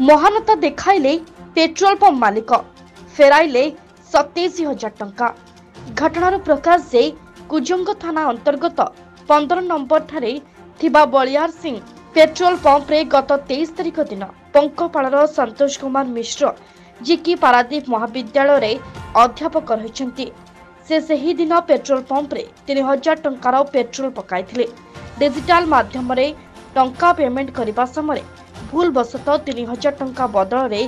महानता देखाइले petrol pump मालिक फेराइले 27,000 टंका। घटनार प्रकाश जे कुजंग थाना अंतर्गत 15 नंबर ठारे थिबा बलियार सिंह पेट्रोल पंप रे गत 23 तारिख दिन पंकपाड़र संतोष कुमार मिश्र जी की पारादीप महाविद्यालय रे अध्यापक रहिछंती। से सही दिन पेट्रोल पंप रे 3,000 टंकार पेट्रोल पकाइथिले। डिजिटल माध्यम रे टंका पेमेंट करबा समय भूल बसत 3,000 टंका बदल रे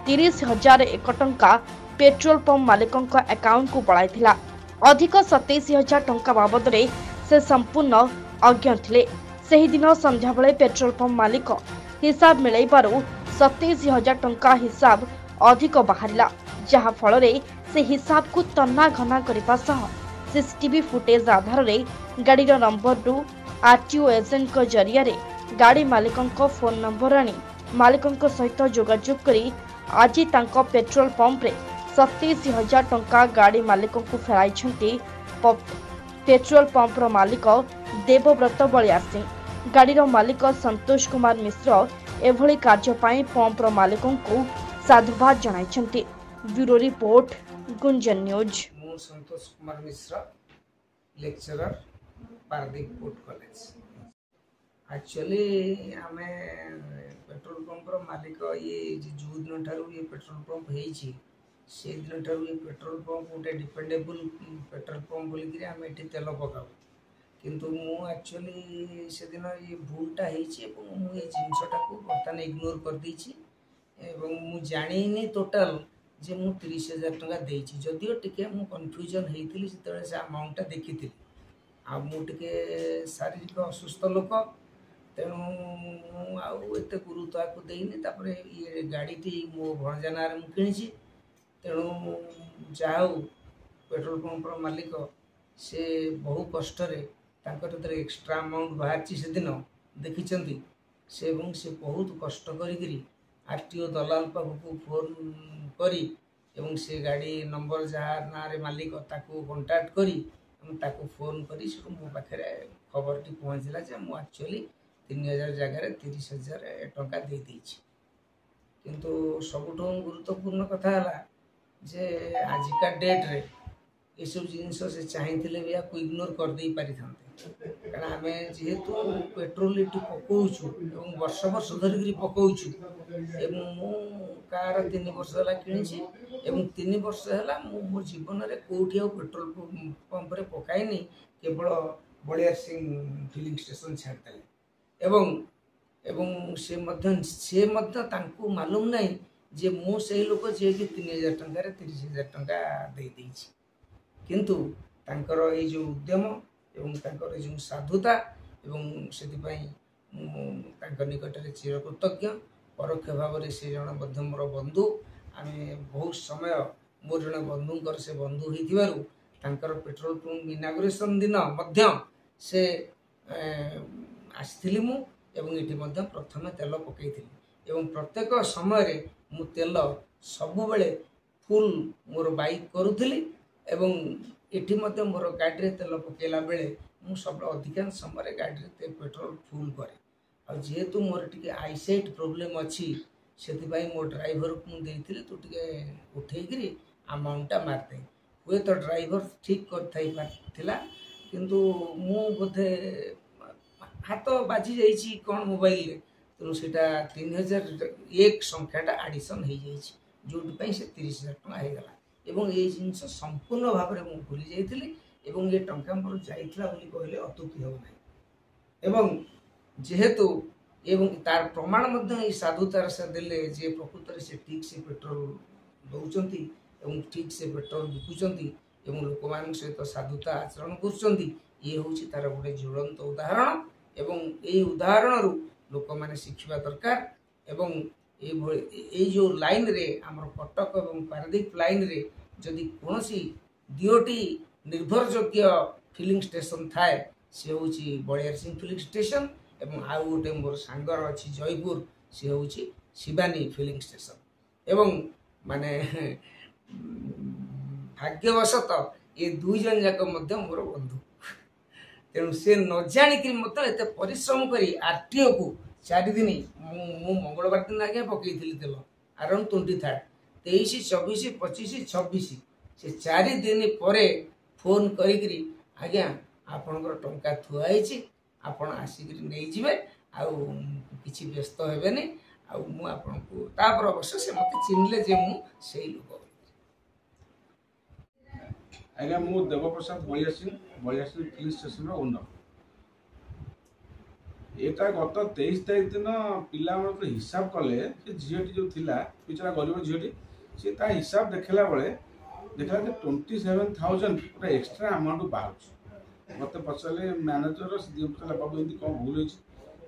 30,001 टंका पेट्रोल पंप मालिकंक अकाउंट को पळाइथिला। अधिक 27,000 टंका बाबद रे से संपूर्ण अज्ञ थिले। सही दिन संध्या बेले पेट्रोल पंप मालिक हिसाब मिलैबारु 27,000 टंका हिसाब अधिक बाहरिला, जहा फल रे से हिसाब को तन्ना घना करबा सह सीसीटीवी फुटेज आधार रे गाड़ीर नंबर रु आरटीओ एजेंट को जरिया रे गाड़ी मालिकंक फोन नंबर आनी मालिकंक सहित जोगाजोग करी आज तांको पेट्रोल पंप रे 27,000 टंका गाड़ी मालिकंकु फेराइछंती पेट्रोल पंप रो मालिक देवव्रत बलियार सिंह। गाड़ीर मालिक संतोष कुमार मिश्र एभली कार्य पाई पंप रो मालिकंकु साधुवाद जणाइछंती। Bureau report Gunjan news. मु Santosh Kumar Mishra lecturer Paradip port college. Actually आमे पेट्रोल पंप रो मालिक ये जो दिन ठारू ये पेट्रोल पंप हेछि से दिन ठारू ये पेट्रोल पंप गोटे डिपेंडेबल पेट्रोल पंप बोली कि आमे एठी तेल पकाऊ, किंतु मु एक्चुअली से दिन ये भूलटा हेछि एवं मु ये जिंसटा को बर्तन इग्नोर कर दीछि एवं मु जानिनी टोटल जे मु 30,000 टंका देछि। जदियो टिके मु कंफ्यूजन हेइतिली सेतबे से अमाउंट देखिथिली। आ मु टिके शारीरिक असुस्थ लोक तेणु आउ एत गुरुत्व को देनी तापर ये गाड़ीटी मो भणजानार मु किणिछि। तेणु जाऊ पेट्रोल पंप मालिक से बहु कष्ट रे तांकर एक्स्ट्रा अमाउंट बाहर से दिन देखिछंती से बहुत कष्ट करी आरटीओ दलाल पाखु फोन करी एवं से गाड़ी नंबर जहाँ ना रे मालिक ताकू कांटेक्ट करी ताकू फोन करी मो पाखे खबर टी पहुँचला जे मु एक्चुअली 3,000 जगह 30,000 टंका दे दीछि। किंतु सबुठ गुरुत्वपूर्ण कथा है जे आजिका डेट रे ये सब जिनस से चाहिए भी आपको इग्नोर कर दे पारि थांते, कारण आमे जेहेतु पेट्रोल इटी पकाउछु एवं वर्ष वर्ष धरिक पकाउछु एवं मु कार 3 वर्ष होला किनिछि एवं 3 वर्ष होला मु मोर जीवन रे कोठी आ पेट्रोल पंप रे पकाइनी, केवल बलियार सिंह फिलिंग स्टेशन छाड़ते एवं से तांको मालूम नहीं जे मु से लोक जे कि 3,000 टंका रे 30,000 टंका दे देछि। किंतु तांकर ये जो उद्यम एवं तांकर जो साधुता एवं से निकट में चिरकृतज्ञ। परोक्ष भाव में से जन मोर बंधु आम बहुत समय मोर जड़े बंधुंकर से बंधु होकर पेट्रोल पंप इनागुरेशन दिन से आसती मु ये प्रथम तेल पकई एवं प्रत्येक समय मु तेल सबु बेले फुल मोर बाइक करुली एवं एठी मध्य मोर गाड़ी तेल पकेला बेले मु सब अधिकांश समय गाड़ी पेट्रोल फुल करे। और जेहेतु मोर टिके आईसाइट प्रोब्लेम अच्छी से मो ड्राइवर को देती तू टे उठेकरी अमाउंटा मारदे हुए तो ड्राइवर ठीक कर किंतु मु बोधे हाथ बाजी जाइए कौन मोबाइल तेणु से 3,001 संख्याटा आडिशन हो जाए से 30,000 टंका होगला एवं ये जिनस संपूर्ण भाव में मुझे भूली जाइली एवं ये टंका मोर जाइला कहले अतुक्ति हो ना एवं जेहेतु एवं तार प्रमाण साधुतार से देले जे प्रकृत से ठीक से पेट्रोल दौरान एवं ठीक से पेट्रोल बिकुंट एवं लोक मान सहित साधुता आचरण कर ये हूँ तार गोटे ज्वलंत उदाहरण एवं ये उदाहरण लोक मैंने शिखा दरकार। एवं ये जो लाइन रे आमर कटक और पारादीप लाइन रे जदि कौन दियोटी निर्भरयोग्य फिलिंग स्टेशन थाए से हूँ बलियार सिंह फिलिंग स्टेशन एवं आउ गोटे मोर सांगर अच्छी जयपुर सी हूँ शिवानी फिलिंग स्टेशन एवं माने भाग्यवशत ये दुई जन जाक मोर बंधु तेणु से न जाणिक एत परिश्रम कर आरटीओ को 4 दिन मु मंगलवार दिन आज्ञा पकई तेल अराउंड 23 23 24 25 26 से 4 दिन पर फोन करी आज्ञा आपणकर टंका थुआई आपण आसिक नहीं जिवे आउ किछि व्यस्त हेबेनी आउ मु आपनको तापर अवश्य से मते चिन्हले जे मु सेही लोक आज्ञा मु Devprasad Ballia Singh police station owner. एटा गत 23 तारीख दिन पिला हिसाब कले झीटी जो थिला पिछड़ा गरीब झीटी सी ता हिसाब देखला बेले देखला 27,000 गोटे एक्सट्रा अमाउंट बाहर मत पचारे मैनेजर पचारा बाबू एमती कौन भूल होती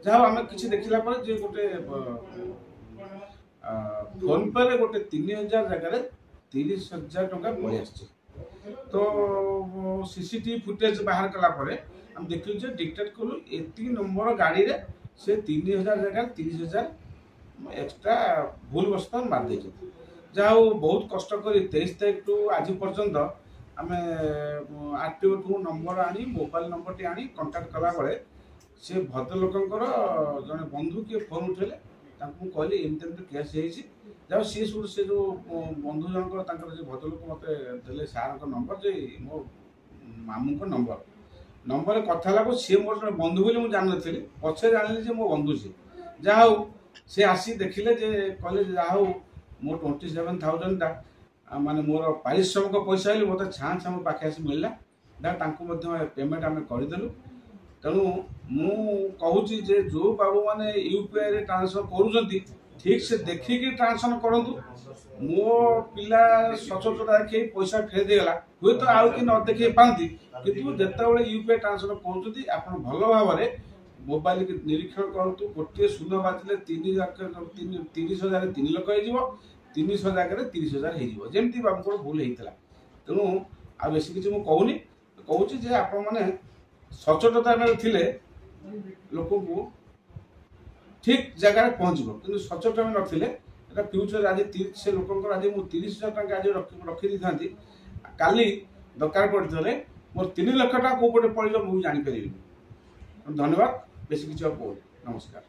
जहाँ आम कि देखला गोटे फोन पे गोटे 3,000 जगह 30,000 टका पलि आस तो सीसीटीवी फुटेज बाहर कला हम देखिए डिक्टेट कलु एति नंबर गाड़ी रे से 3,000 जगह 30,000 एक्स्ट्रा भूल वस्त मार दे जहाँ बहुत कष्ट कर 23 तारीख टू आज पर्यंत आम आरटीओ टू नंबर आनी मोबाइल नंबर टी आनी कंटाक्ट कला बेले से भद्रलोकर जड़े बंधु किए फोन उठेले कहली एमती केस जहाँ सी से जो बंधु जनक भद्रलोक मत दे सार नंबर जे मो मामू नंबर कथा लागू सी मोर बंधु बोली मुझे जान नी पचे जानी मो बंधु सी जहाँ सी आसी देखिले कहले जहाँ मो 27,000 टा माने मोर पारिश्रमिक पैसा है मतलब छाँ छाँ पाखे आसी मिलला पेमेंट आम करदेलु तेणु मु कहूँ जो बाबू मैंने यूपीआई ट्रांसफर करुँच ठीक से देखिकी ट्रांसफर करूँ मो पिला सचोटता देखिए पैसा फेरदेगला हुए तो आउ कि न देखिए पाती किंतु जितेबाला यूपीआई ट्रांसफर करुँच आप भल भाव में मोबाइल की निरीक्षण करूँ गोटे शून्य बाजिले 30,000 3 लाख हो 300 जगह 30,000 होमती बाबूर भूल होता तेणु आ बेस किसी मुझे कहूनी कहूँ आपण मैंने सचोटता थे लोक को ठीक जगह पहुँचब कि सचोट नथिले फ्यूचर आज से लोक आज मुझे 30,000 टका आज रखी था काली दरकार पड़े मोर 3 लाख टका कौपटे पड़े मुझे जापर धन्यवाद बेस किसी नमस्कार।